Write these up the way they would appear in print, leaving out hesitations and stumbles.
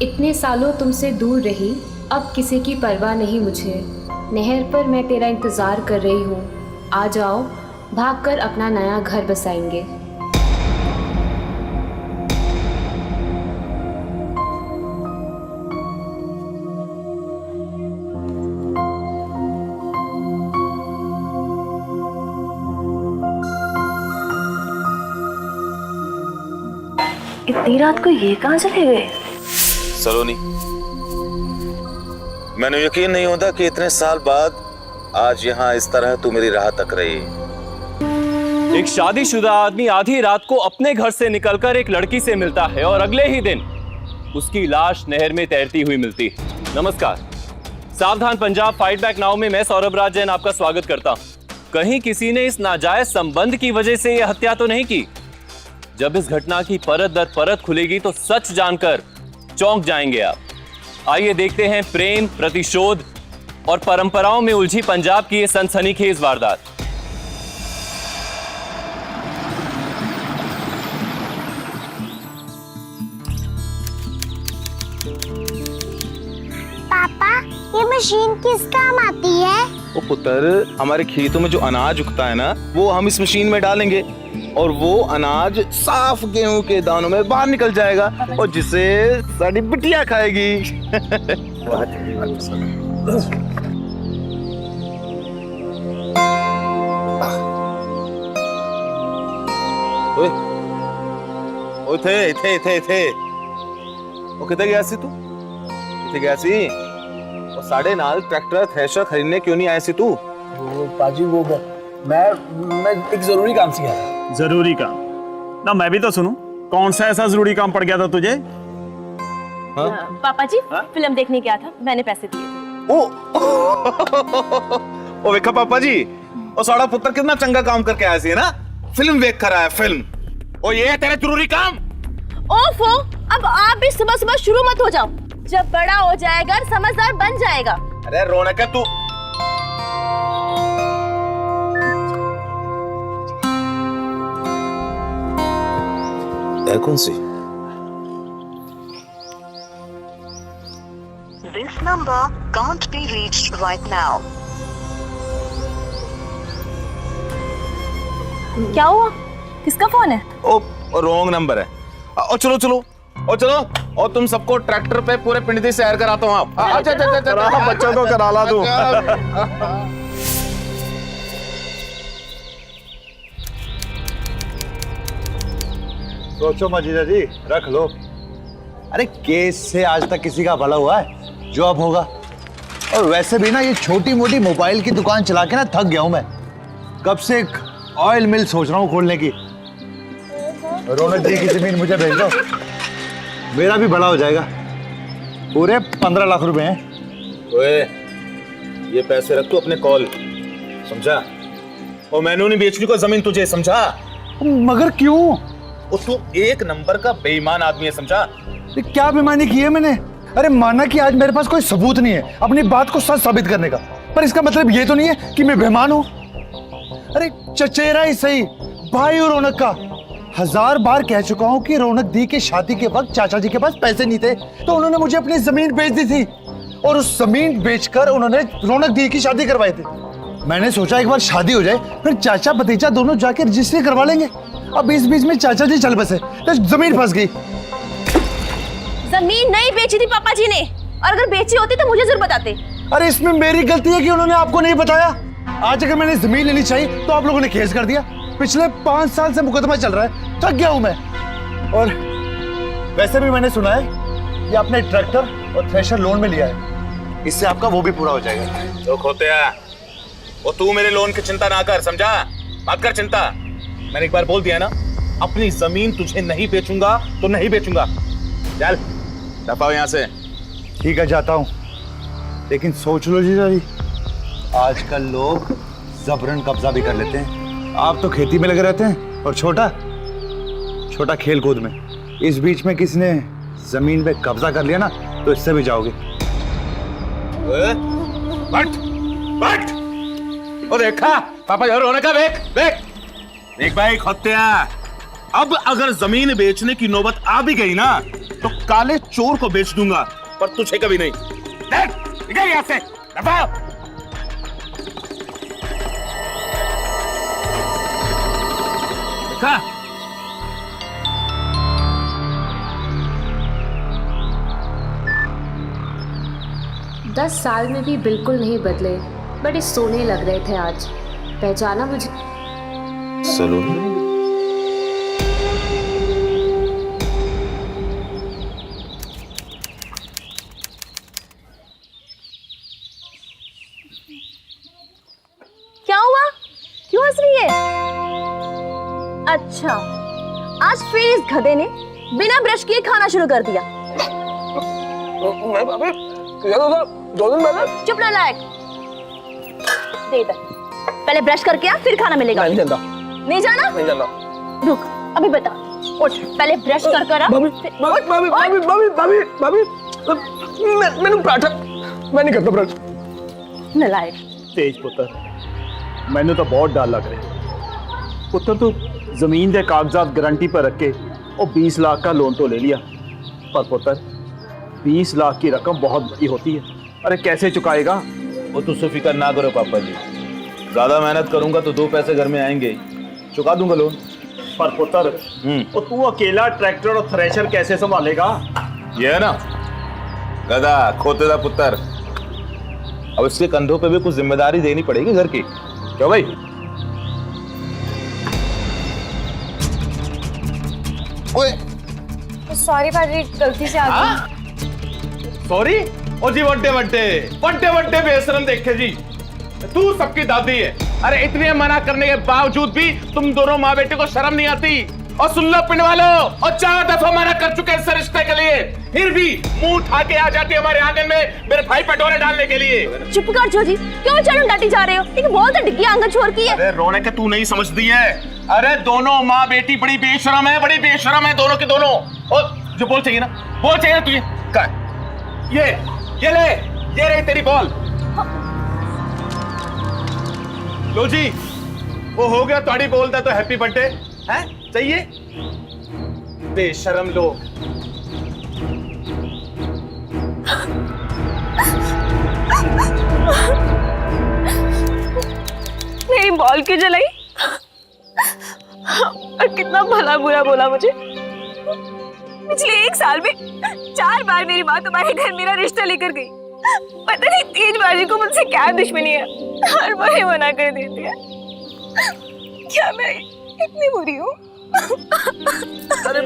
इतने सालों तुमसे दूर रही, अब किसी की परवाह नहीं मुझे। नहर पर मैं तेरा इंतज़ार कर रही हूँ, आ जाओ, भागकर अपना नया घर बसाएंगे। इतनी रात को ये कहाँ चले गए? सलोनी, मैंने यकीन नहीं होता कि इतने साल बाद आज यहाँ इस तरह तू मेरी राह तक रही। एक शादीशुदा आदमी आधी रात को अपने घर से निकलकर एक लड़की से मिलता है और अगले ही दिन उसकी लाश नहर में तैरती हुई मिलती है। नमस्कार, सावधान पंजाब फाइट बैक नाउ में मैं सौरभ राज जैन आपका स्वागत करता हूं। कहीं किसी ने इस नाजायज संबंध की वजह से यह हत्या तो नहीं की? जब इस घटना की परत दर परत खुलेगी तो सच जानकर चौंक जाएंगे आप। आइए देखते हैं प्रेम, प्रतिशोध और परंपराओं में उलझी पंजाब की ये सनसनीखेज वारदात। पापा, ये मशीन किस काम आती है? ओ पुत्र, हमारे खेतों में जो अनाज उगता है ना, वो हम इस मशीन में डालेंगे और वो अनाज साफ गेहूं के दानों में बाहर निकल जाएगा और जिसे साड़ी बिटिया खाएगी। ओए, ओ थे ओ किधर गया सी तू? किथे गया सी? और साढ़े नाल ट्रैक्टर थ्रेशर खरीदने क्यों नहीं आया सी तू? वो पाजी वो मैं एक जरूरी काम से गया था। जरूरी काम ना? मैं भी तो सुनूं, कौन सा ऐसा जरूरी काम पड़ गया था तुझे? पापा जी, फिल्म देखने गया था, मैंने पैसे दिए थे। ओ वेखा पापा जी, ओ साड़ा पुत्र कितना चंगा काम करके आया सी ना, फिल्म देख कर आया फिल्म। ओ ये है तेरा जरूरी काम? ओफो, अब आप भी सुबह सुबह शुरू मत हो जाओ। जब बड़ा हो जाएगा समझदार बन जाएगा। अरे रौनक है तू। कौन सी? This number can't be reached right now. क्या हुआ? किसका फोन है? ओ रॉन्ग नंबर है। ओ चलो चलो, ओ चलो, और तुम सबको ट्रैक्टर पे पूरे पिंड की सैर कराता हूँ। आप बच्चों को करा ला तू। सोचो मजीदा जी, रख लो। अरे केस से आज तक किसी का भला हुआ है? जो अब होगा। और वैसे भी ना ये छोटी मोटी मोबाइल की दुकान चला के ना थक गया हूं मैं। कब से एक ऑयल मिल सोच रहा हूँ खोलने की। रौनक जी की जमीन मुझे भेज दो, मेरा भी भला हो जाएगा। पूरे 15 लाख रुपए हैं। ओए, ये पैसे रख तू अपने कॉल, समझा? और मैंने नहीं बेचनी को जमीन तुझे, समझा? मगर क्यों? तू एक नंबर का बेईमान आदमी है, समझा? क्या बेईमानी की है मैंने? अरे माना कि आज मेरे पास कोई सबूत नहीं है अपनी बात को सच साबित करने का, पर इसका मतलब ये तो नहीं है कि मैं बेईमान हूं। अरे चचेरा ही सही, भाई और रौनक का 1000 बार कह चुका हूं कि रौनक दी के शादी के वक्त चाचा जी के पास पैसे नहीं थे, तो उन्होंने मुझे अपनी जमीन बेच दी थी और उस जमीन बेचकर उन्होंने रौनक दी की शादी करवाई थी। मैंने सोचा एक बार शादी हो जाए, फिर चाचा भतीजा दोनों जाके रजिस्ट्री करवा लेंगे। अब इस बीच में चाचा जी चल बसे तो जमीन फंस गई। जमीन नहीं बेची थी पापा जी ने, और अगर बेची होती तो मुझे जरूर बताते। अरे इसमें मेरी गलती है कि उन्होंने आपको नहीं बताया। आज अगर मैंने जमीन लेनी चाहिए तो आप लोगों ने केस कर दिया। पिछले 5 साल से मुकदमा चल रहा है, थक गया हूं मैं। और वैसे भी मैंने सुना है कि आपने ट्रैक्टर और थ्रेशर लोन में लिया है, इससे आपका वो भी पूरा हो जाएगा। जो खोतिया, वो तू मेरे लोन की चिंता ना कर, समझा? मत कर चिंता। मैंने एक बार बोल दिया ना, अपनी जमीन तुझे नहीं बेचूंगा तो नहीं बेचूंगा। चल दफा यहाँ से। ठीक है, जाता हूँ, लेकिन सोच लो जीजा जी, आजकल लोग जबरन कब्जा भी कर लेते हैं। आप तो खेती में लगे रहते हैं और छोटा खेल कूद में। इस बीच में किसी ने जमीन पे कब्जा कर लिया ना तो इससे भी जाओगे। बट और देखा पापा यार होने का देख भाई खोतिया, अब अगर जमीन बेचने की नौबत आ भी गई ना तो काले चोर को बेच दूंगा, पर तुझे कभी नहीं। देख, निकल यहाँ से, दफा। देखा? 10 साल में भी बिल्कुल नहीं बदले, बड़े सोने लग रहे थे आज। पहचाना मुझे? सलोनी। क्या हुआ? क्यों हंस रही है? अच्छा, आज फिर इस गधे ने बिना ब्रश किए खाना शुरू कर दिया। चुप ना लायक, दे इधर। पहले ब्रश करके आ, फिर खाना मिलेगा। नहीं जाता। नहीं जाना? नहीं जाता। रुक, अभी बता। उठ, पहले ब्रश कर कर आ। मैंने पराठा मैं नहीं करता ब्रश। नलायक। तेज पुत्र, मैंने तो बहुत डर लग रहा पुत्र। तू जमीन के कागजात गारंटी पर रख के और 20 लाख का लोन तो ले लिया, पर पुत्र 20 लाख की रकम बहुत बड़ी होती है। अरे कैसे चुकाएगा? वो तुझसे फिक्र ना करो पापा जी, ज्यादा मेहनत करूंगा तो 2 पैसे घर में आएंगे, चुका दूंगा लोन। पर पुत्र और तू अकेला ट्रैक्टर और थ्रेशर कैसे संभालेगा? ये है ना गधा खोतेदा पुत्र, अब इसके कंधों पे भी कुछ जिम्मेदारी देनी पड़ेगी घर की। क्यों भाई? ओए सॉरी भाजी, गलती से आ गई। सॉरी? ओ जी वड्डे वड्डे वड्डे वड्डे बेशरम देखे जी, तू सबकी दादी है। अरे इतने मना करने के बावजूद भी तुम दोनों माँ बेटे को शर्म नहीं आती? और सुन लो पिंड वालों, और 4 दफा मना कर चुके इस रिश्ते के लिए, फिर भी मुंह उठा के आ जाती है हमारे आंगन में मेरे भाई पटोरे डालने के लिए। चुप कर जोजी, क्यों चढ़ डांटी जा रहे हो? एक बहुत डिग्गी आंगन छोड़ की है। अरे रोने के तू नहीं समझती है। अरे दोनों माँ बेटी बड़ी बेशरम है, बड़ी बेशरम है दोनों के दोनों। और जो बोल चाहिए ना, बोल चाहिए ना तुझे, ये ले, ये रही तेरी बॉल। लो जी, वो हो गया तुम्हारी बोल दा तो हैप्पी बर्थडे है चाहिए? बेशरम लोग। मेरी बॉल क्यों जलाई? और कितना भला बुरा बोला मुझे। पिछले 1 साल में 4 बार मेरी माँ तुम्हारे घर मेरा रिश्ता लेकर गई। पता नहीं तेजबाजी को मुझसे क्या दुश्मनी है, हर बार ही मना कर देती है। क्या मैं इतनी बुरी हूँ? अरे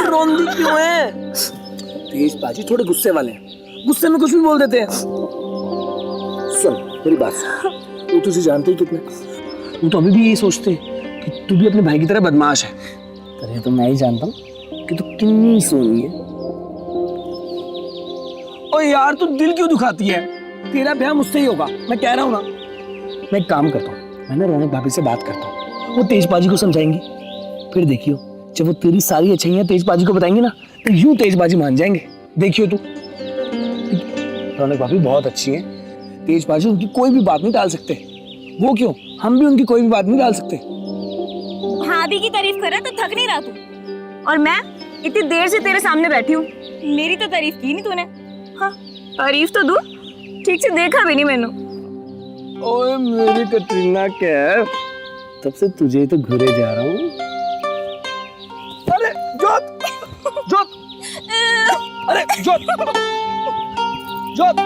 रोंदी क्यों है? तेज बाजी थोड़े गुस्से वाले हैं, गुस्से में कुछ भी बोल देते हैं। सुन मेरी बात सुन, तू तुझे जानते ही कितना, तू तो अभी भी यही सोचते कि तू भी अपने भाई की तरह बदमाश है। अरे तो मैं ही जानता हूँ कि तू कितनी सोनी है। ओ यार तू दिल क्यों दुखाती है? तेरा ब्याह मुझसे ही होगा, मैं कह रहा हूँ ना। मैं एक काम करता हूँ, मैं ना रौनक भाभी से बात करता हूँ, वो तेजबाजी को समझाएंगी। फिर देखियो जब वो तेरी सारी अच्छाइयाँ तेजबाजी को बताएंगे ना, तो यूं तेजबाजी मान जाएंगे। देखियो तू, रौनक भाभी बहुत अच्छी है, तेजबाजी उनकी कोई भी बात नहीं टाल सकते। वो क्यों, हम भी उनकी कोई भी बात नहीं टाल सकते। भाभी की तारीफ कर रहा तो थक नहीं रहा तू? और मैं इतनी देर से तेरे सामने बैठी हूँ, मेरी तो तारीफ की नहीं तूने। हाँ, तारीफ तो दूं, ठीक से देखा भी नहीं मैंने। ओए मेरी कटरीना कैफ, तब से तुझे ही तो घूरे जा रहा हूँ। अरे जोत, जोत, अरे जोत, जोत,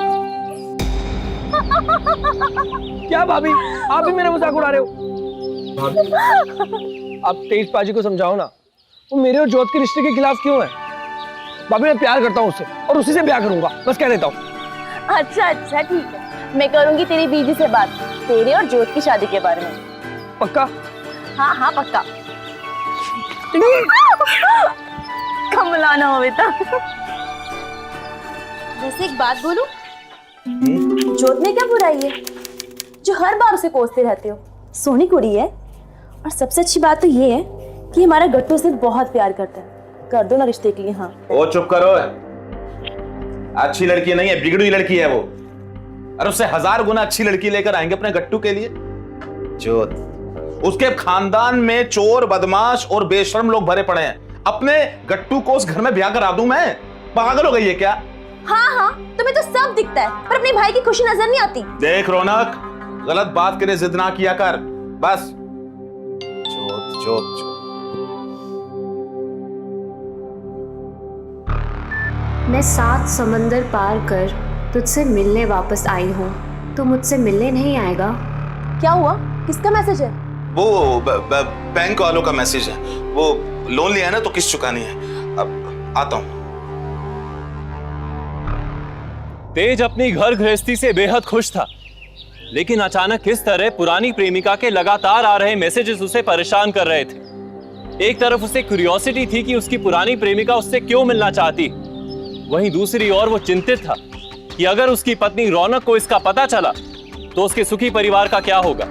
क्या भाभी आप भी मेरा मजाक उड़ा रहे हो? भाभी आप तेजबाजी को समझाओ ना, वो मेरे और जोत के रिश्ते के खिलाफ क्यों है? भाभी मैं प्यार करता हूँ उससे और उसी से ब्याह करूंगा, बस कह देता हूँ। अच्छा अच्छा ठीक है, मैं करूंगी तेरी बीजी से बात, तेरे और जोत की शादी के बारे में। पक्का? हाँ हाँ पक्का। कमलाना हो बेटा। वैसे एक बात बोलूं, जोत में क्या बुराई है जो हर बार उसे कोसते रहते हो? सोनी कुड़ी है, और सबसे अच्छी बात तो ये है कि हमारा गट्टू से बहुत प्यार करता है। कर दो ना रिश्ते के लिए। हाँ ओ चुप करो, अच्छी लड़की नहीं है, बिगड़ी लड़की है वो। और उससे 1000 गुना अच्छी लड़की लेकर आएंगे अपने गट्टू के लिए। जोत, उसके खानदान में चोर बदमाश और बेशर्म लोग भरे पड़े हैं। अपने गट्टू को उस घर में ब्याह करा दूं मैं? पागल हो गई है क्या? हाँ हाँ, तुम्हें तो सब दिखता है पर अपने भाई की खुशी नजर नहीं आती। देख रौनक, गलत बात के लिए जिद ना किया कर, बस। चोट चोट चोट। मैं 7 समंदर पार कर तुझसे मिलने वापस आई हूँ। तू मुझसे मिलने नहीं आएगा? क्या हुआ? किसका मैसेज है? वो बैंक वालों का मैसेज है। वो लोन लिया है ना, तो किस्त चुकानी है। अब आता हूं। तेज अपनी घर गृहस्थी से बेहद खुश था, लेकिन अचानक किस तरह पुरानी प्रेमिका के लगातार आ रहे मैसेजेस उसे परेशान कर रहे थे। एक तरफ उसे क्यूरियोसिटी थी कि उसकी पुरानी प्रेमिका उससे क्यों मिलना चाहती, वहीं दूसरी ओर वो चिंतित था कि अगर उसकी पत्नी रौनक को इसका पता चला तो उसके सुखी परिवार का क्या होगा।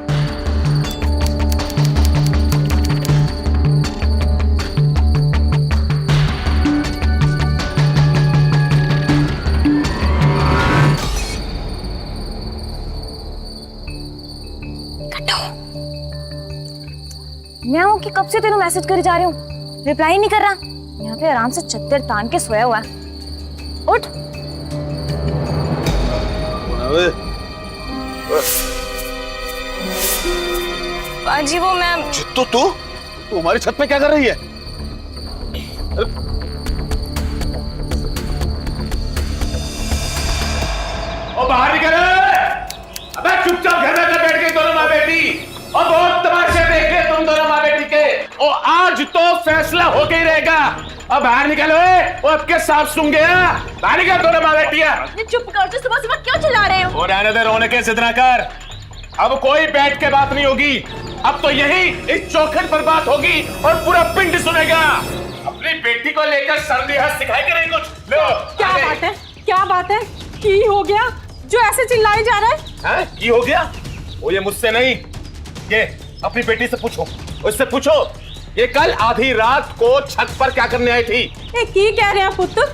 मैं हूँ कि कब से तेरे मैसेज करे जा रही हूँ, रिप्लाई नहीं कर रहा। यहाँ पे आराम से चद्दर तान के सोया हुआ है। उठ। बाजी वो मैं जित्तू, तू हमारी छत पे क्या कर रही है? ओ बाहर निकल! अबे चुपचाप घर में बैठ के दोनों माँ बेटी और बहुत तमाशे देख ले तुम दोनों माँ बेटी के। और आज तो फैसला हो के ही रहेगा। अब बाहर निकलो, वो आपके साफ सुन गया। बाहर निकल दोनों माँ बेटियां। चुप कर, जो सुबह सुबह क्यों चिल्ला रहे हो? और रहने दे रोने के जिद ना कर। अब कोई बैठ के बात नहीं होगी, अब तो यही इस चौखट पर बात होगी और पूरा पिंड सुनेगा। अपनी बेटी को लेकर सरलिहाज सिखाई करे कुछ। लो क्या बात है? क्या बात है? की हो गया जो ऐसे चिल्लाए जा रहा है? हाँ, की हो गया? वो ये मुझसे नहीं, ये अपनी बेटी से पूछो, उससे पूछो ये कल आधी रात को छत पर क्या करने आई थी। की कह रहे हैं पुत्र?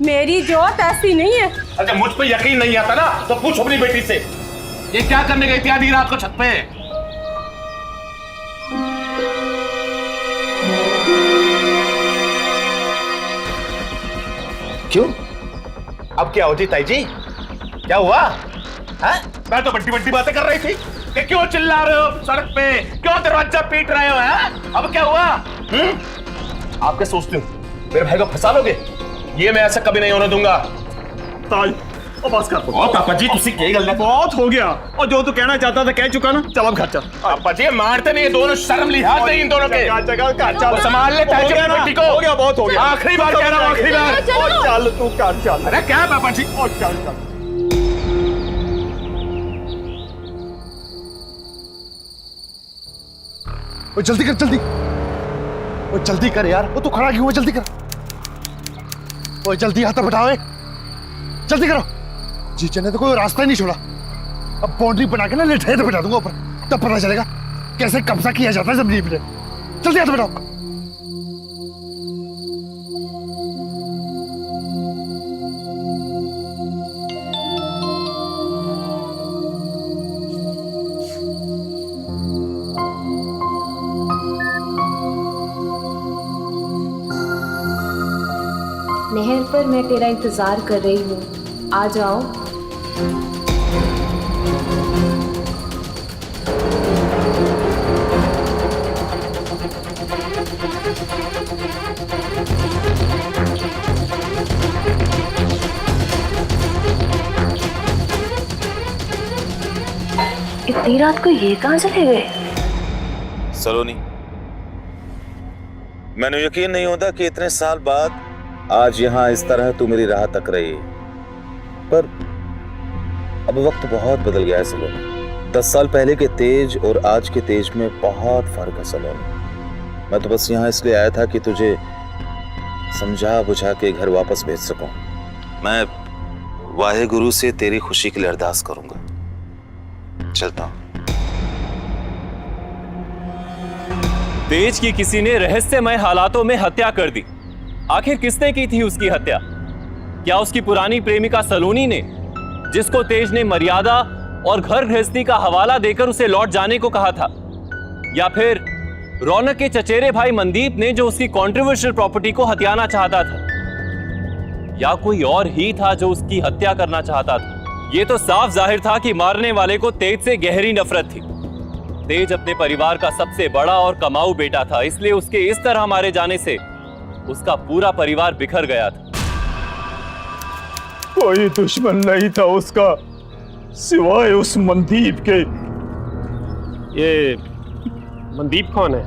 मेरी जोत ऐसी नहीं है। अच्छा, मुझ पे यकीन नहीं आता ना तो पूछो अपनी बेटी से, ये क्या करने गई थी आधी रात को छत पे? क्यों? अब क्या होती ताई जी? क्या हुआ? हाँ? मैं तो बड्डी बड्डी बातें कर रही थी कि क्यों चिल्ला रहे हो सड़क पे, क्यों दरवाजा पीट रहे हो? हैं? अब क्या हुआ? आप क्या सोचते हो मेरे भाई को फंसा लोगे? ये मैं ऐसा कभी नहीं होने दूंगा। ताज ओ बस कर। ओ पापा जी, तुसी क्या गल बहुत हो गया, और जो तू कहना चाहता था कह चुका ना। चल अब घर चल। पापा जी मारते नहीं, दोनों शर्म लिहाज नहीं इन दोनों के। चल संभाल ले ताज अपनी बेटी को। हो गया, बहुत हो गया। आखिरी बार कह रहा हूं, आखिरी बार। चल तू कर चल। अरे क्या पापा जी? चल चल। ओ जल्दी कर, जल्दी। ओ जल्दी कर यार, वो तू खड़ा क्यों है? जल्दी कर। ओ जल्दी हाथ बढ़ाओ, जल्दी करो। जीजे ने तो कोई रास्ता ही नहीं छोड़ा। अब बाउंड्री बना के ना लेटे तो बिठा दूंगा ऊपर, तब पता चलेगा कैसे कब्जा किया जाता है जमीन पे। जल्दी हाथ बढ़ाओ। नहर पर मैं तेरा इंतजार कर रही हूँ, आ जाओ। इतनी रात को ये कहां चले गए? सलोनी, मैंने यकीन नहीं होता कि इतने साल बाद आज यहां इस तरह तू मेरी राह तक रही है। पर अब वक्त बहुत बदल गया है सलोनी। 10 साल पहले के तेज और आज के तेज में बहुत फर्क है सलोनी। मैं तो बस यहाँ इसलिए आया था कि तुझे समझा बुझा के घर वापस भेज सकूं। मैं वाहेगुरु से तेरी खुशी के लिए अरदास करूंगा। चलता हूं। तेज की किसी ने रहस्यमय हालातों में हत्या कर दी। आखिर किसने की थी उसकी हत्या? क्या उसकी पुरानी प्रेमिका सलोनी ने, जिसको तेज ने मर्यादा और घर गृहस्थी का हवाला देकर उसे लौट जाने को कहा था? या फिर रौनक के चचेरे भाई मनदीप ने जो उसकी कंट्रोवर्शियल प्रॉपर्टी को हथियाना चाहता था, या कोई और ही था जो उसकी हत्या करना चाहता था? ये तो साफ जाहिर था कि मारने वाले को तेज से गहरी नफरत थी। तेज अपने परिवार का सबसे बड़ा और कमाऊ बेटा था, इसलिए उसके इस तरह मारे जाने से उसका पूरा परिवार बिखर गया था। कोई दुश्मन नहीं था उसका सिवाय उस मनदीप के। ये मनदीप कौन है?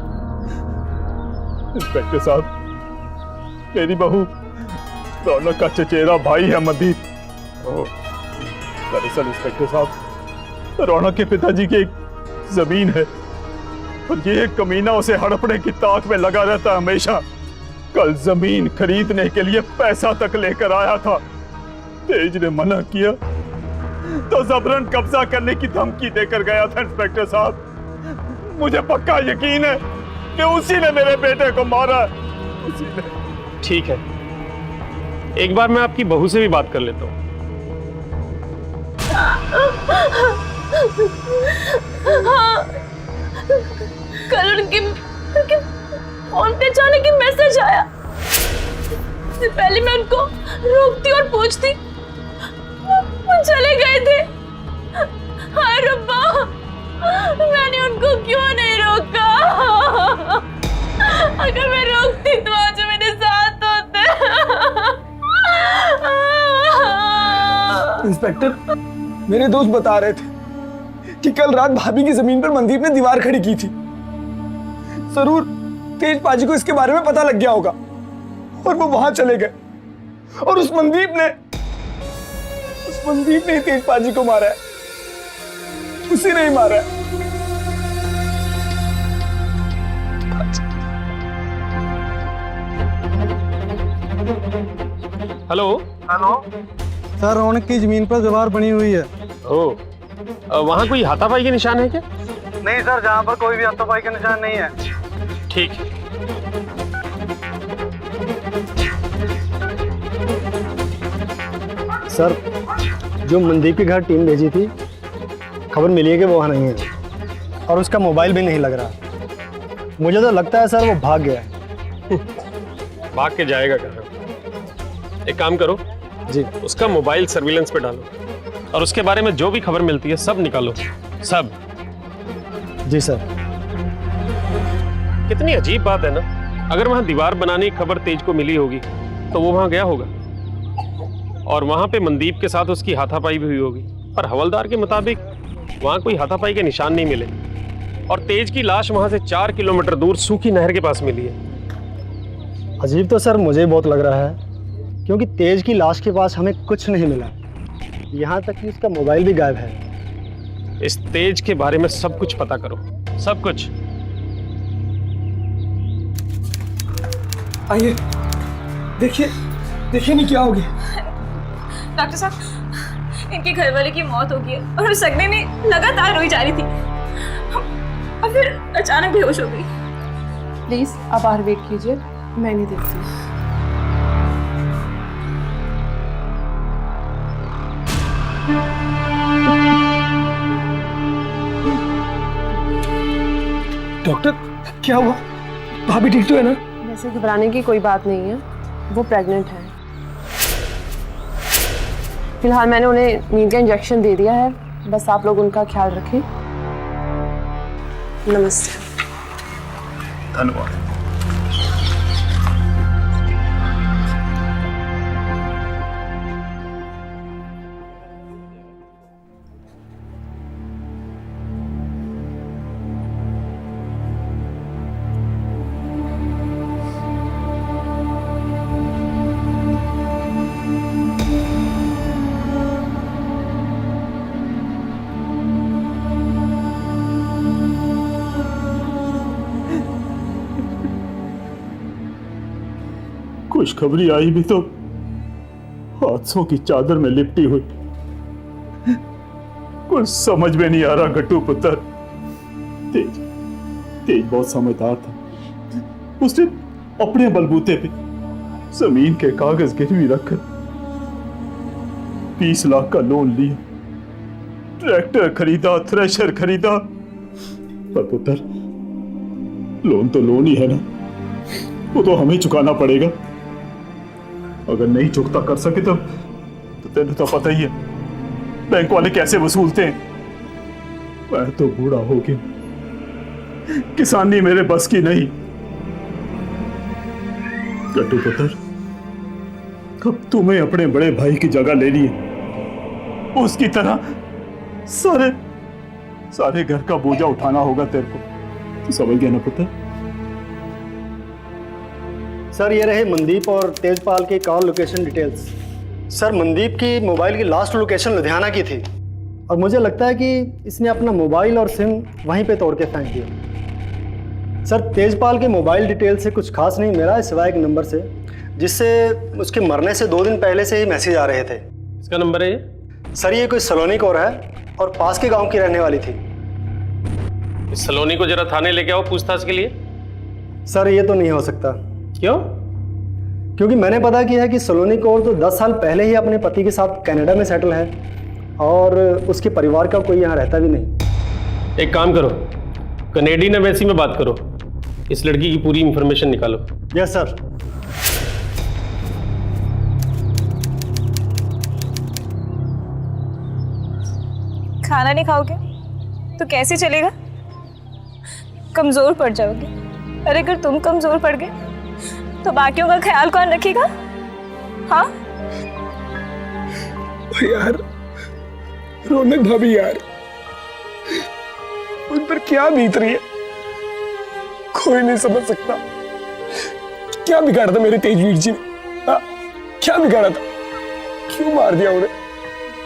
इंस्पेक्टर साहब, मेरी बहू रौनक का चचेरा भाई है मनदीप। दरअसल इंस्पेक्टर साहब, रौनक के पिताजी की एक जमीन है और ये कमीना उसे हड़पने की ताक में लगा रहता है हमेशा। कल जमीन खरीदने के लिए पैसा तक लेकर आया था। तेज ने मना किया तो जबरन कब्जा करने की धमकी देकर गया था। इंस्पेक्टर साहब, मुझे पक्का यकीन है कि उसी ने मेरे बेटे को मारा है, उसी ने। ठीक है, एक बार मैं आपकी बहू से भी बात कर लेता हूँ। हाँ, कल उनके फोन पे जाने की मैसेज आया। पहले मैं उनको रोकती और पूछती, वो चले गए थे। हाय रब्बा, मैंने उनको क्यों नहीं रोका? अगर मैं रोकती तो आज मेरे साथ होते। इंस्पेक्टर, मेरे दोस्त बता रहे थे कि कल रात भाभी की जमीन पर मनदीप ने दीवार खड़ी की थी। जरूर तेज पाजी को इसके बारे में पता लग गया होगा और वो वहां चले गए और उस मनदीप ने ही तेज पाजी को मारा है। उसी ने ही मारा है। हेलो हेलो सर, रौनक की जमीन पर दीवार बनी हुई है। ओ, वहाँ कोई हाथापाई के निशान है क्या? नहीं सर, जहाँ पर कोई भी हाथापाई का निशान नहीं है। ठीक है। सर, जो मनदीप के घर टीम भेजी थी, खबर मिली है कि वो वहाँ नहीं है और उसका मोबाइल भी नहीं लग रहा। मुझे तो लगता है सर वो भाग गया है। भाग के जाएगा कहाँ? एक काम करो जी, उसका मोबाइल सर्विलेंस पे डालो और उसके बारे में जो भी खबर मिलती है सब निकालो, सब। जी सर। कितनी अजीब बात है ना, अगर वहां दीवार बनाने की खबर तेज को मिली होगी तो वो वहां गया होगा और वहां पे मनदीप के साथ उसकी हाथापाई भी हुई होगी, पर हवलदार के मुताबिक वहां कोई हाथापाई के निशान नहीं मिले और तेज की लाश वहां से 4 किलोमीटर दूर सूखी नहर के पास मिली है। अजीब तो सर मुझे बहुत लग रहा है, क्योंकि तेज की लाश के पास हमें कुछ नहीं मिला, यहाँ तक कि उसका मोबाइल भी गायब है। इस तेज के बारे में सब कुछ पता करो, सब कुछ। आइए, देखिए नहीं क्या हो गया। डॉक्टर साहब, इनके घर वाले की मौत हो गई है और सगने ने लगातार रोई जा रही थी और फिर अचानक बेहोश हो गई। प्लीज आप बाहर वेट कीजिए, मैं नहीं देखती। डॉक्टर, क्या हुआ? भाभी ठीक तो है ना? वैसे घबराने की कोई बात नहीं है, वो प्रेग्नेंट है। फिलहाल मैंने उन्हें नींद का इंजेक्शन दे दिया है, बस आप लोग उनका ख्याल रखें। नमस्ते। धन्यवाद। खुशखबरी आई भी तो हादसों की चादर में लिपटी हुई। कुछ समझ में नहीं आ रहा गट्टू पुत्र। तेज बहुत समझदार था। उसने अपने बलबूते पे जमीन के कागज गिरवी रखकर 20 लाख का लोन लिया, ट्रैक्टर खरीदा, थ्रेशर खरीदा। पर पुत्र, लोन तो लोन ही है ना, वो तो हमें चुकाना पड़ेगा। अगर नहीं चुकता कर सके तो तेरे तो पता ही है बैंक वाले कैसे वसूलते हैं। मैं तो बूढ़ा हो गया, किसानी मेरे बस की नहीं। गट्टू पुत्र, कब तुम्हें अपने बड़े भाई की जगह लेनी है, उसकी तरह सारे घर का बोझा उठाना होगा तेरे को। तो समझ गया ना पुत्र? सर ये रहे मनदीप और तेजपाल की call location details. Sir Mandeep की मोबाइल की लास्ट लोकेशन लुधियाना की थी और मुझे लगता है कि इसने अपना मोबाइल और सिम वहीं पे तोड़ के फेंक दिया। सर तेजपाल के मोबाइल डिटेल से कुछ खास नहीं मिला सिवाय एक नंबर से, जिससे उसके मरने से 2 दिन पहले से ही मैसेज आ रहे थे। इसका नंबर है ये? सर ये कोई सलोनी कोर है और पास के गांव की रहने वाली थी। इस सलोनी को जरा थाने लेके आओ पूछताछ के लिए। सर ये तो नहीं हो सकता। क्यों? क्योंकि मैंने पता किया है कि सलोनी कौर तो 10 साल पहले ही अपने पति के साथ कनाडा में सेटल है और उसके परिवार का कोई यहाँ रहता भी नहीं। एक काम करो, कनेडियन एम्बेसी में बात करो, इस लड़की की पूरी इंफॉर्मेशन निकालो। Yes sir. खाना नहीं खाओगे तो कैसे चलेगा? कमजोर पड़ जाओगे। अरे अगर तुम कमजोर पड़ गए तो बाकियों का ख्याल कौन रखेगा? हाँ यार रौनक भाभी यार, उन पर क्या बीत रही है कोई नहीं समझ सकता। क्या बिगाड़ा था मेरे तेजवीर जी ने? हाँ? क्या बिगाड़ा था? क्यों मार दिया उन्हें?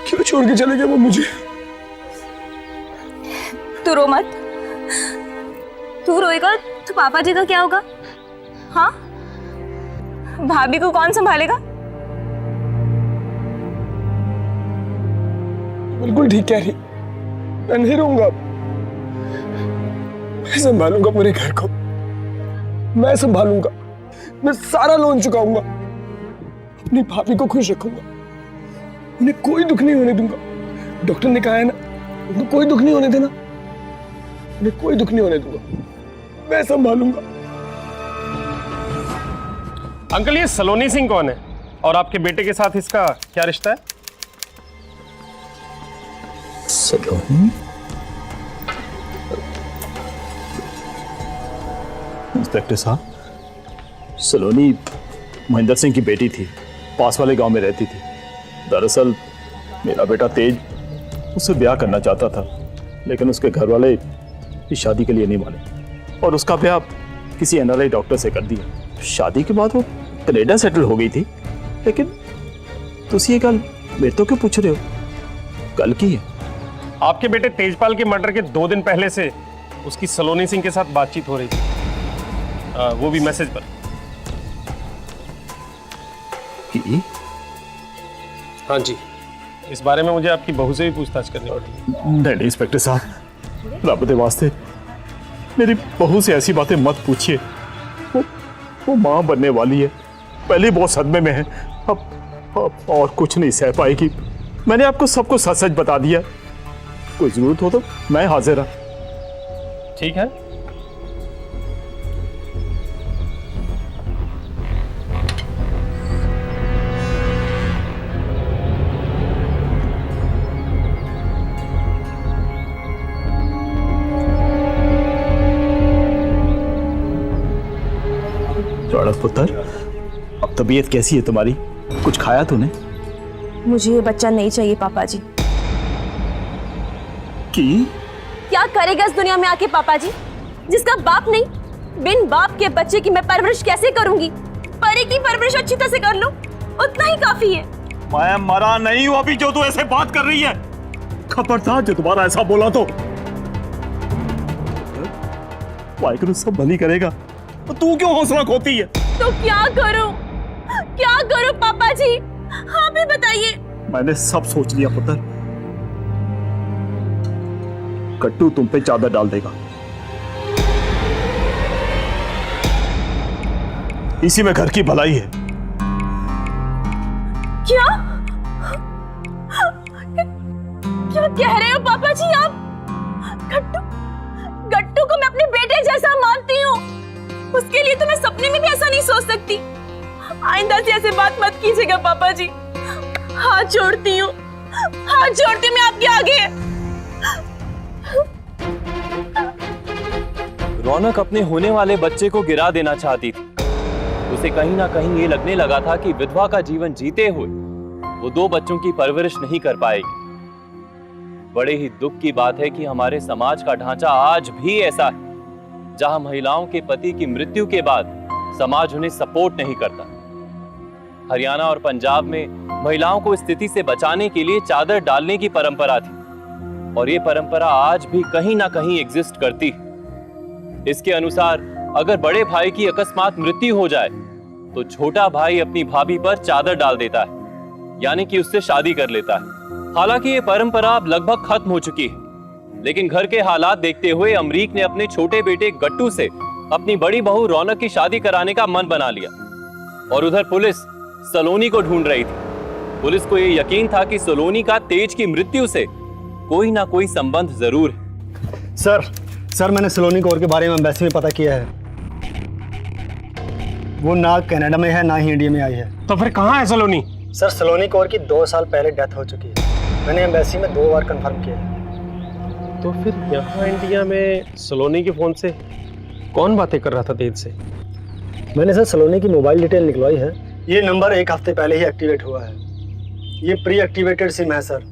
क्यों छोड़ के चले गए वो मुझे? तू रो मत। तू रोएगा तो पापा जी का क्या होगा? हाँ, भाभी को कौन संभालेगा? बिल्कुल ठीक कह रही, मैं नहीं रहूंगा। मैं संभालूंगा पूरे घर को, मैं संभालूंगा, मैं सारा लोन चुकाऊंगा, अपनी भाभी को खुश रखूंगा, उन्हें कोई दुख नहीं होने दूंगा। डॉक्टर ने कहा है ना, उनको कोई दुख नहीं होने देना, उन्हें कोई दुख नहीं होने दूंगा, मैं संभालूंगा। अंकल ये सलोनी सिंह कौन है और आपके बेटे के साथ इसका क्या रिश्ता है? सलोनी? इंस्पेक्टर साहब, सलोनी महेंद्र सिंह की बेटी थी, पास वाले गांव में रहती थी। दरअसल मेरा बेटा तेज उससे ब्याह करना चाहता था, लेकिन उसके घर वाले इस शादी के लिए नहीं माने और उसका ब्याह किसी एनआरआई डॉक्टर से कर दिया। शादी के बाद वो कनाडा सेटल हो गई थी। लेकिन तुसी ये गल मेरे तो क्यों पूछ रहे हो? कल की है। आपके बेटे तेजपाल के मर्डर के 2 दिन पहले से उसकी सलोनी सिंह के साथ बातचीत हो रही थी, वो भी मैसेज पर। की? हाँ जी, इस बारे में मुझे आपकी बहू से भी पूछताछ करनी होगी। नहीं इंस्पेक्टर साहब, रब दे वास्ते मेरी बहू से ऐसी बातें मत पूछिए। वो मां बनने वाली है, पहले बहुत सदमे में है, अब और कुछ नहीं सह पाएगी। मैंने आपको सबको सच सच बता दिया, कोई जरूरत हो तो मैं हाजिर हूं। ठीक है। पुत्र, अब तबीयत कैसी है तुम्हारी? कुछ खाया तूने? मुझे ये बच्चा नहीं चाहिए पापा जी। की? क्या करेगा इस दुनिया में आके पापा जी, जिसका बाप नहीं? बिन बाप के बच्चे की मैं परवरिश कैसे करूंगी? परी की परवरिश अच्छी तरह से कर लो, उतना ही काफी है। मैं मरा नहीं हूं अभी जो तू ऐसे बात कर रही है। खबरदार जो तुम्हारा ऐसा बोला तो वाहिगुरु सब भली करेगा। तो तू क्यों हौसला खोती है? तो क्या करूं पापा जी, आप ही बताइए। मैंने सब सोच लिया पुत्र, कट्टू तुम पे चादर डाल देगा, इसी में घर की भलाई है। क्या कह रहे हो पापा जी आप? गट्टू को मैं अपने बेटे जैसा मानती हूँ। उसके लिए तो मैं सपने में भी ऐसा नहीं सोच सकती। आइंदा से ऐसे बात मत कीजिएगा पापा जी, हाथ जोड़ती हूँ, हाथ जोड़ती हूँ मैं आपके आगे। रौनक अपने होने वाले बच्चे को गिरा देना चाहती थी। उसे कहीं ना कहीं ये लगने लगा था कि विधवा का जीवन जीते हुए वो 2 बच्चों की परवरिश नहीं कर पाएगी। बड़े ही दुख की बात है कि हमारे समाज का ढांचा आज भी ऐसा है जहां महिलाओं के पति की मृत्यु के बाद समाज उन्हें सपोर्ट नहीं करता। हरियाणा और पंजाब में महिलाओं को स्थिति से बचाने के लिए चादर डालने की परंपरा थी और ये परंपरा आज भी कहीं ना कहीं एग्जिस्ट करती है। इसके अनुसार अगर बड़े भाई की अकस्मात मृत्यु हो जाए तो छोटा भाई अपनी भाभी पर चादर डाल देता है, यानी कि उससे शादी कर लेता है। हालांकि ये परंपरा अब लगभग खत्म हो चुकी है, लेकिन घर के हालात देखते हुए अमरीक ने अपने छोटे बेटे गट्टू से अपनी बड़ी बहू रौनक की शादी कराने का मन बना लिया। और उधर पुलिस सलोनी को ढूंढ रही थी। पुलिस को यह यकीन था कि सलोनी का तेज की मृत्यु से कोई ना कोई संबंध जरूर है। सर मैंने सलोनी कौर के बारे में एम्बेसी में पता किया है। वो ना कनाडा में है ना ही इंडिया में आई है। तो फिर कहाँ है सलोनी? सर सलोनी कौर की 2 साल पहले डेथ हो चुकी है। मैंने एम्बेसी में 2 बार कंफर्म किया है। तो फिर यहाँ इंडिया में सलोनी के फोन से कौन बातें कर रहा था तेज से? मैंने सर सलोनी की मोबाइल डिटेल निकलवाई है। ये नंबर 1 हफ्ते पहले ही एक्टिवेट हुआ है। ये प्री एक्टिवेटेड सिम है सर।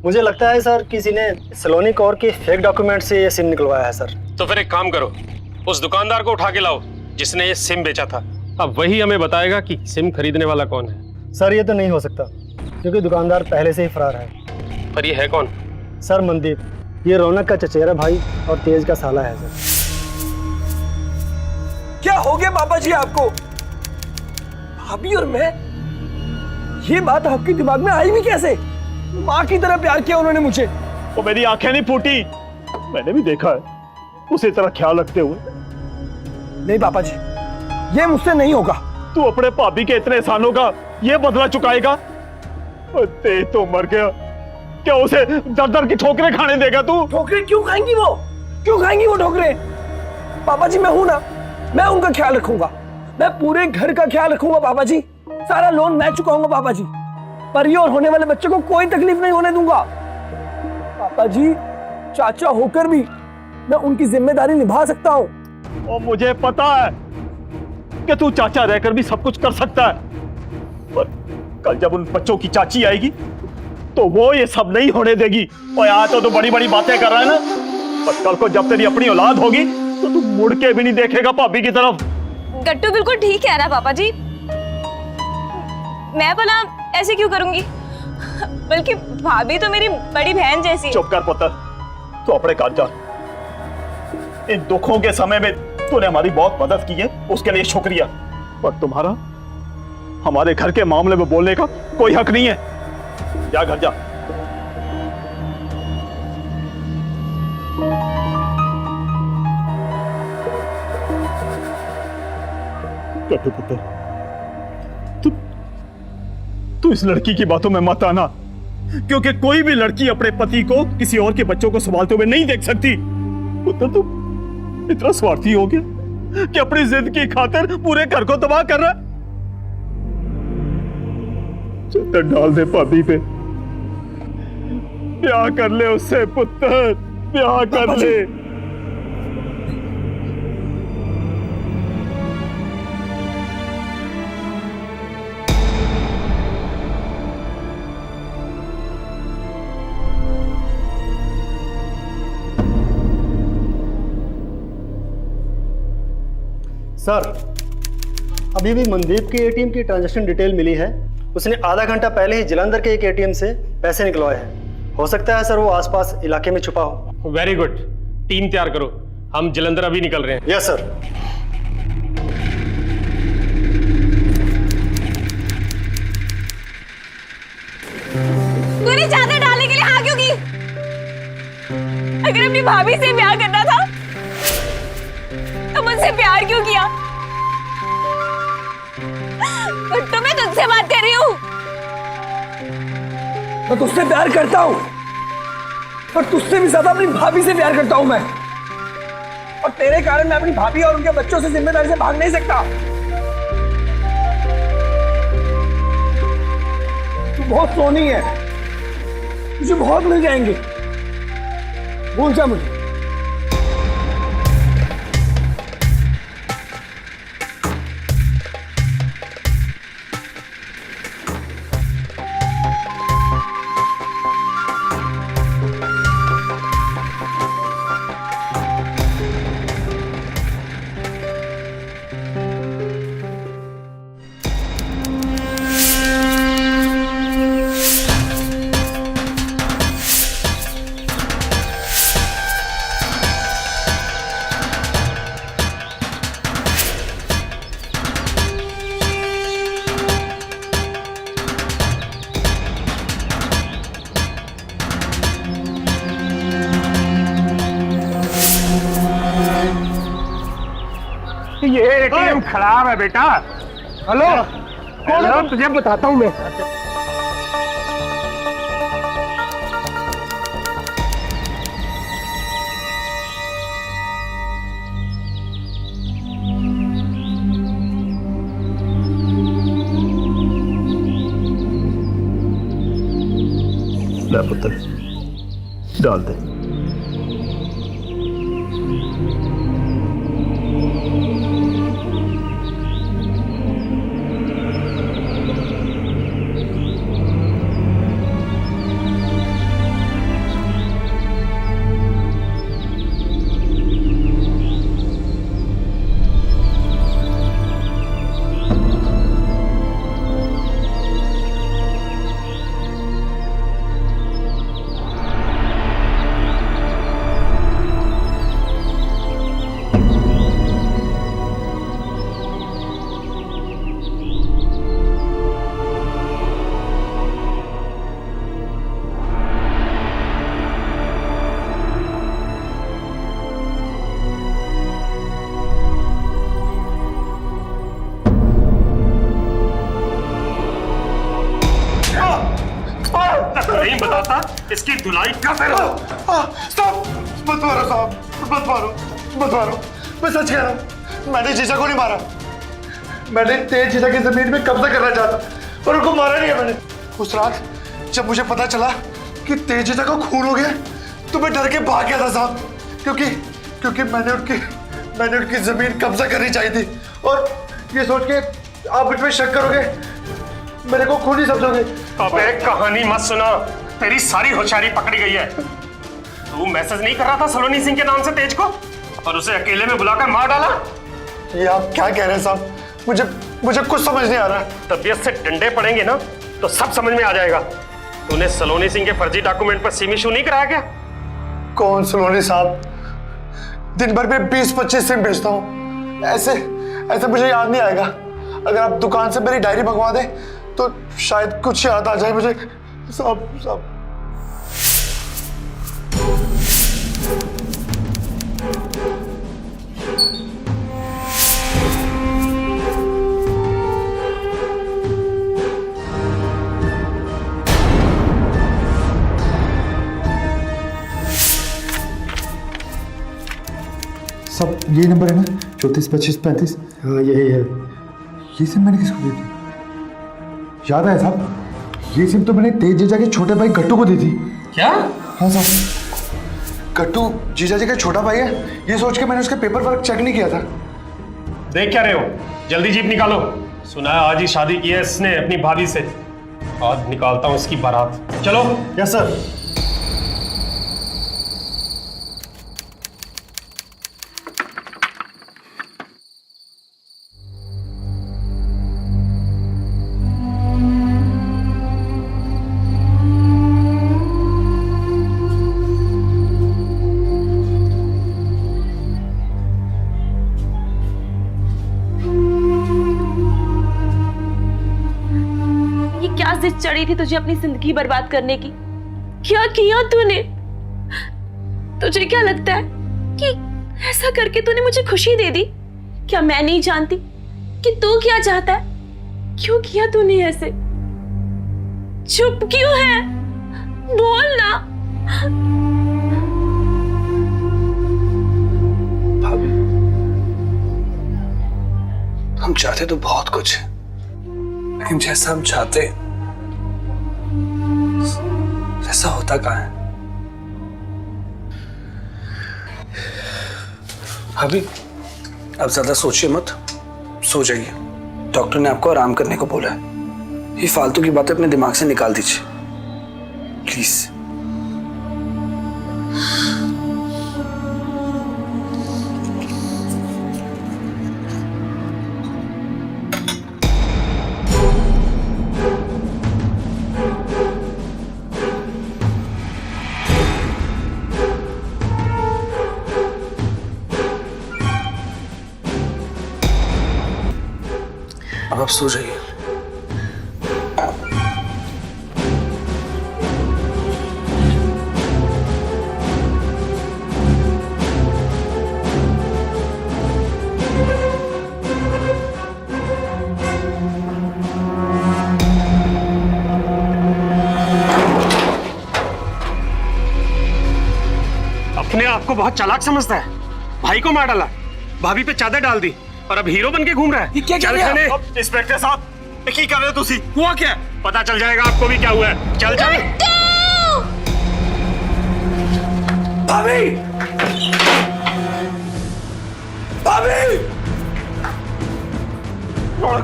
मुझे लगता है सर किसी ने सलोनी कौर के फेक डॉक्यूमेंट से ये सिम निकलवाया है सर। तो फिर एक काम करो, उस दुकानदार को उठा के लाओ जिसने ये सिम बेचा था। अब वही हमें बताएगा कि सिम खरीदने वाला कौन है। सर ये तो नहीं हो सकता क्योंकि दुकानदार पहले से ही फरार है। पर ये है कौन? सर मनदीप, ये रौनक का चचेरा भाई और तेज का साला है सर। क्या हो गया पापा जी आपको? भाभी और मैं, ये बात आपके दिमाग में आई भी कैसे? माँ की तरह प्यार किया उन्होंने मुझे। वो मेरी आंखें नहीं फूटी, मैंने भी देखा है उसे तरह ख्याल रखते हुए। नहीं पापा जी, ये मुझसे नहीं होगा। तू अपने भाभी के इतने एहसानों का ये बदला चुकाएगा? तेज तो मर गया, क्या उसे दर की ठोकरें खाने देगा तू? ठोकरें क्यों खाएंगी वो? क्यों खाएंगी वो ठोकरें? पापा जी मैं हूं ना, मैं उनका ख्याल रखूंगा। मैं पूरे घर का ख्याल रखूंगा पापा जी। सारा लोन मैं चुकाऊंगा पापा जी। पर ये और होने वाले बच्चे को कोई तकलीफ नहीं होने दूंगा। पापा जी चाचा होकर भी मैं उनकी जिम्मेदारी निभा सकता हूँ। और मुझे पता है कि तू चाचा रहकर भी सब कुछ कर सकता है, पर कल जब उन बच्चों की चाची आएगी तो वो ये सब नहीं होने देगी। और यहाँ तो बड़ी बड़ी बातें कर रहा है ना, पर कल को जब तेरी अपनी औलाद होगी तो तू मुड़ के भी नहीं देखेगा भाभी की तरफ। गट्टू बिल्कुल ठीक है ना पापा जी, मैं भला ऐसे क्यों करूंगी? बल्कि भाभी तो मेरी बड़ी बहन जैसी है। चुप कर पुत्र, तू अपने घर जा। इन दुखों के समय में तूने हमारी बहुत मदद की है, उसके लिए शुक्रिया। पर तुम्हारा हमारे घर के मामले में बोलने का कोई हक नहीं है। जा घर जा। पुत्र, तू इस लड़की की बातों में मत आना, क्योंकि कोई भी लड़की अपने पति को किसी और के बच्चों को संभालते हुए नहीं देख सकती। पुत्र तू इतना स्वार्थी हो गया कि अपनी जिद की खातिर पूरे घर को तबाह कर रहा है। चद्दर डाल दे भाभी पे, ब्याह कर ले उससे पुत्र, ब्याह कर ले। सर अभी भी मनदीप की एटीएम की ट्रांजैक्शन डिटेल मिली है। उसने आधा घंटा पहले ही जलंधर के एक एटीएम से पैसे निकलवाए हैं। हो सकता है सर वो आसपास इलाके में छुपा हो। वेरी गुड, टीम तैयार करो, हम जलंधर अभी निकल रहे हैं। Yes sir. तूने चादर डालने के लिए हाँ क्यों की? अगर अपनी भाभी से ब्याह करना था तो मुझसे प्यार क्यों किया? तो मैं तुझसे बात कर रही हूँ। मैं तुझसे प्यार करता हूँ, पर तुझसे भी ज्यादा अपनी भाभी से प्यार करता हूँ मैं। और तेरे कारण मैं अपनी भाभी और उनके बच्चों से जिम्मेदारी से भाग नहीं सकता। तू बहुत सोनी है, तुझे बहुत मिल जाएंगे, भूल जा मुझे। ये एटीएम खराब है बेटा। हेलो, कौन है? तुझे बताता हूँ मैं। ले पुत्र, डाल दे। नहीं बताता इसकी धुलाई कर दे रहा। स्टॉप, मत मारो साहब, मत मारो, मत मारो। मैं सच कह रहा हूँ, मैंने जीजा को नहीं मारा। मैंने तेज जीजा की जमीन में कब्जा करना चाहता और उनको मारा नहीं है मैंने। उस रात जब मुझे पता चला कि तेज जीजा का खून हो गया तो मैं डर के भाग गया था साहब, क्योंकि मैंने उनकी जमीन कब्जा करनी चाहिए थी और ये सोच के आप मुझ पे शक करोगे, मेरे को खूनी समझोगे। अबे कहानी मत सुना, तेरी सारी होशियारी पकड़ी गई है। तू मैसेज नहीं कर रहा था सलोनी सिंह के नाम से तेज को और उसे अकेले में बुलाकर मार डाला? ये आप क्या कह रहे हैं साहब? मुझे कुछ समझ नहीं आ रहा है। तबीयत से डंडे पड़ेंगे ना तो सब समझ में आ जाएगा। तूने सलोनी सिंह के फर्जी डॉक्यूमेंट पर सिम इशू नहीं कराया क्या? कौन सलोनी साहब? दिन भर में 20-25 सिम भेजता हूँ। ऐसे मुझे याद नहीं आएगा। अगर आप दुकान से मेरी डायरी मंगवा दें तो शायद कुछ याद आ जाए मुझे। साहब सब ये नंबर है ना, 342535? हाँ यही है। ये सिम मैंने किसको दी थी? याद है साहब, ये सिम तो मैंने तेज जीजा के छोटे भाई गट्टू को दी थी। क्या? हाँ साहब, गट्टू जीजा जी का छोटा भाई है, ये सोच के मैंने उसके पेपर वर्क चेक नहीं किया था। देख क्या रहे हो? जल्दी जीप निकालो। सुना है आज ही शादी की है इसने अपनी भाभी से। आज निकालता हूँ इसकी बारात। चलो। Yes sir. जिद चढ़ी थी तुझे अपनी जिंदगी बर्बाद करने की? क्या किया तूने? तुझे क्या लगता है कि ऐसा करके तूने मुझे खुशी दे दी? क्या मैं नहीं जानती कि तू क्या चाहता है? क्यों किया तूने ऐसे? चुप क्यों है? बोल ना। भाभी हम चाहते तो बहुत कुछ है, लेकिन जैसा हम चाहते वैसा होता कहाँ है। अभी अब ज्यादा सोचिए मत, सो जाइए। डॉक्टर ने आपको आराम करने को बोला है। ये फालतू की बातें अपने दिमाग से निकाल दीजिए प्लीज। अब आप सो जाइए। अपने आप को बहुत चालाक समझता है। भाई को मार डाला, भाभी पे चादर डाल दी और अब हीरो बन के घूम रहा है। ये क्या चल कर रहे हो? खाने। इंस्पेक्टर साहब, ये की कर रहे हो तुसी? हुआ क्या? पता चल जाएगा आपको भी क्या हुआ है। चल चल। भाभी! भाभी!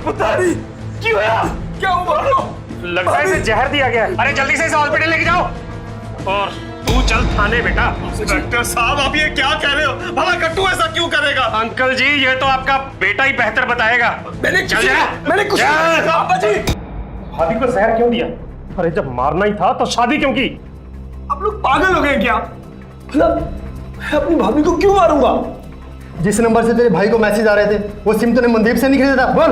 पुतारी क्या हुआ? क्या हुआ? लगता है इसे जहर दिया गया है। अरे जल्दी से इसे हॉस्पिटल लेके जाओ। और तू चल थाने बेटा। इंस्पेक्टर साहब, आप ये क्या कह रहे हो? भला कट्टू ऐसा क्यों करेगा? अंकल जी, ये तो आपका बेटा ही बेहतर बताएगा। मैंने चल जा। मैंने कुछ पापा जी। भाभी को जहर क्यों दिया? अरे जब मारना ही था तो शादी क्यों की? आप लोग पागल हो गए क्या? मतलब मैं अपनी भाभी को क्यों मारूंगा? जिस नंबर से तेरे भाई को मैसेज आ रहे थे, वो सिम तूने मनदीप से नहीं खरीदा था। बोल।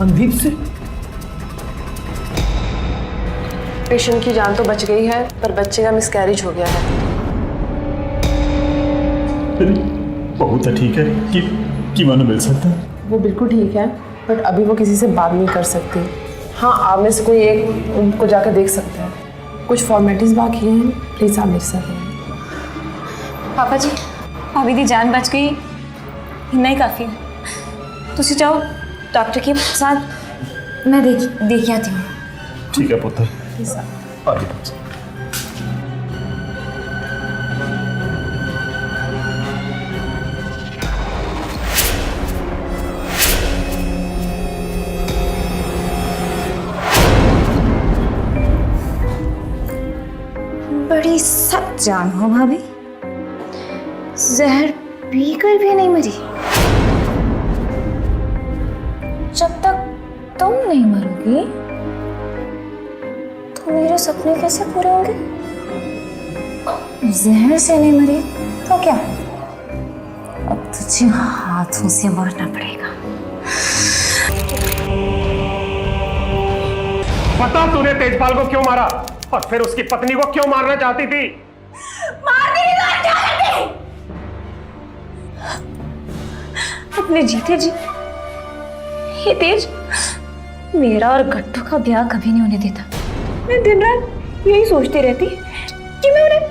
मनदीप से? पेशेंट की जान तो बच गई है, पर बच्चे का मिसकैरेज हो गया है। बहुत ठीक है कि मानो मिल सकता है। वो बिल्कुल ठीक है, बट अभी वो किसी से बात नहीं कर सकती। हाँ, आप में से कोई एक उनको जाकर देख सकता है। कुछ फॉर्मेलिटीज बाकी हैं, प्लीज आप मिल सकें। पापा जी, भाभी दी जान बच गई, इतना ही काफी है। तुसी जाओ डॉक्टर के साथ, मैं देख आती हूँ। ठीक है पुत्र। आगे। बड़ी सख्त जान हो भाभी, जहर पीकर भी नहीं मरी। जब तक तुम नहीं मरोगी तो मेरे सपने कैसे पूरे होंगे? जहर से नहीं मरी तो क्या, अब तुझे हाथों से मारना पड़ेगा। पता तूने तेजपाल को क्यों मारा और फिर उसकी पत्नी को क्यों मारना चाहती थी? अपने जीते जी ये तेज मेरा और गट्टू का ब्याह कभी नहीं होने देता। मैं दिन रात यही सोचती रहती कि मैं उन्हें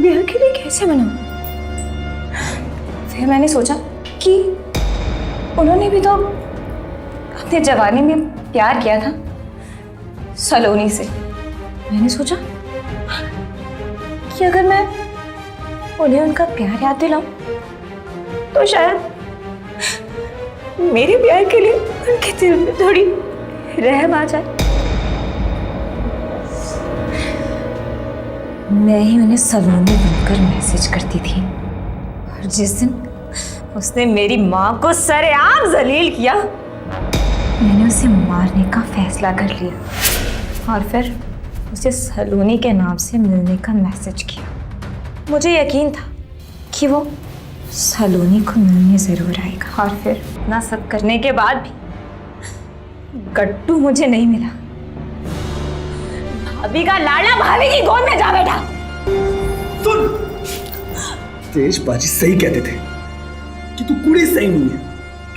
ब्याह के लिए कैसे मनाऊं। फिर मैंने सोचा कि उन्होंने भी तो अपने जवानी में प्यार किया था सलोनी से। मैंने सोचा कि अगर मैं उन्हें उनका प्यार याद दिलाऊं तो शायद मेरे प्यार के लिए उनके दिल में थोड़ी रहम आ जाए। मैं ही उन्हें सलोनी बनकर मैसेज करती थी, और जिस दिन उसने मेरी माँ को सरेआम जलील किया, मैंने उसे मारने का फैसला कर लिया और फिर उसे सलोनी के नाम से मिलने का मैसेज किया। मुझे यकीन था कि वो सलोनी को मिलने जरूर आएगा, और फिर इतना सब करने के बाद भी गट्टू मुझे नहीं मिला। भाभी का लाडला भाभी की गोद में जा बैठा। सुन, तेज बाजी सही कहते थे कि तू कुड़ी सही नहीं है।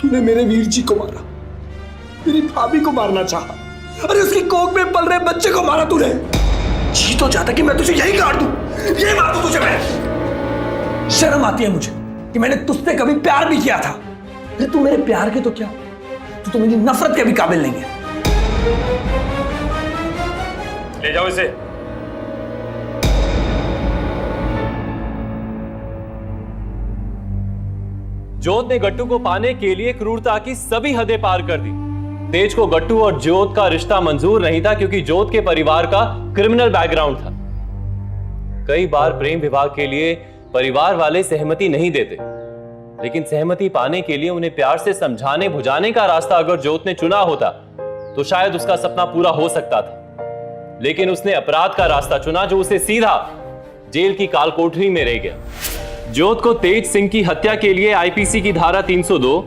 तूने मेरे वीर जी को मारा, मेरी भाभी को मारना चाहा, अरे उसकी कोख में पल रहे बच्चे को मारा तूने। जी तो चाहता कि मैं तुझे यही काट दूं, यही मार दूं तुझे मैं। शर्म आती है मुझे कि मैंने तुझसे कभी प्यार भी किया था, फिर तू मेरे प्यार के तो क्या, तू तो मेरी नफरत के भी काबिल नहीं है। ले जाओ इसे। जोत ने गट्टू को पाने के लिए क्रूरता की सभी हदें पार कर दी। तेज को गट्टू और जोत का रिश्ता मंजूर नहीं था क्योंकि जोत के परिवार का क्रिमिनल बैकग्राउंड था। कई बार प्रेम विवाह के लिए परिवार वाले सहमति नहीं देते, लेकिन सहमति पाने के लिए उन्हें प्यार से समझाने बुझाने का रास्ता अगर जोत ने चुना होता तो शायद उसका सपना पूरा हो सकता था। लेकिन उसने अपराध का रास्ता चुना जो उसे सीधा जेल की कालकोठरी में रह गया। जोत को तेज सिंह की हत्या के लिए आईपीसी की धारा 302,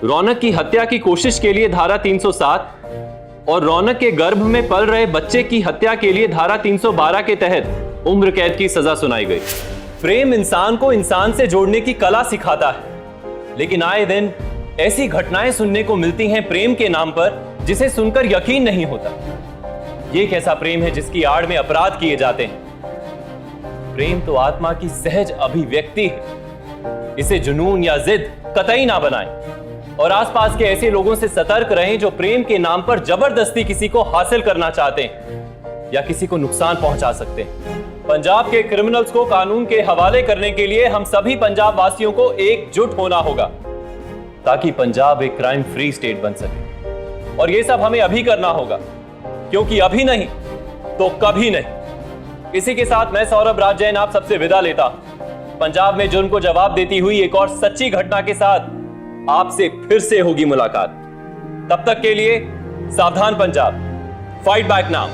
रौनक की हत्या की कोशिश के लिए धारा 307 और रौनक के गर्भ में पल रहे बच्चे की हत्या के लिए धारा 312 के तहत उम्र कैद की सजा सुनाई गई। प्रेम इंसान को इंसान से जोड़ने की कला सिखाता है, लेकिन आए दिन ऐसी घटनाएं सुनने को मिलती हैं प्रेम के नाम पर जिसे सुनकर यकीन नहीं होता। ये कैसा प्रेम है जिसकी आड़ में अपराध किए जाते हैं? प्रेम तो आत्मा की सहज अभिव्यक्ति है, इसे जुनून या जिद कतई ना बनाएं और आसपास के ऐसे लोगों से सतर्क रहें जो प्रेम के नाम पर जबरदस्ती किसी को हासिल करना चाहते हैं या किसी को नुकसान पहुंचा सकते हैं। पंजाब के क्रिमिनल्स को कानून के हवाले करने के लिए हम सभी पंजाब वासियों को एकजुट होना होगा ताकि पंजाब एक क्राइम फ्री स्टेट बन सके। और यह सब हमें अभी करना होगा, क्योंकि अभी नहीं तो कभी नहीं। इसी के साथ मैं सौरभ राज जैन आप सबसे विदा लेता हूं। पंजाब में जुर्म को जवाब देती हुई एक और सच्ची घटना के साथ आपसे फिर से होगी मुलाकात। तब तक के लिए सावधान पंजाब, फाइट बैक नाउ।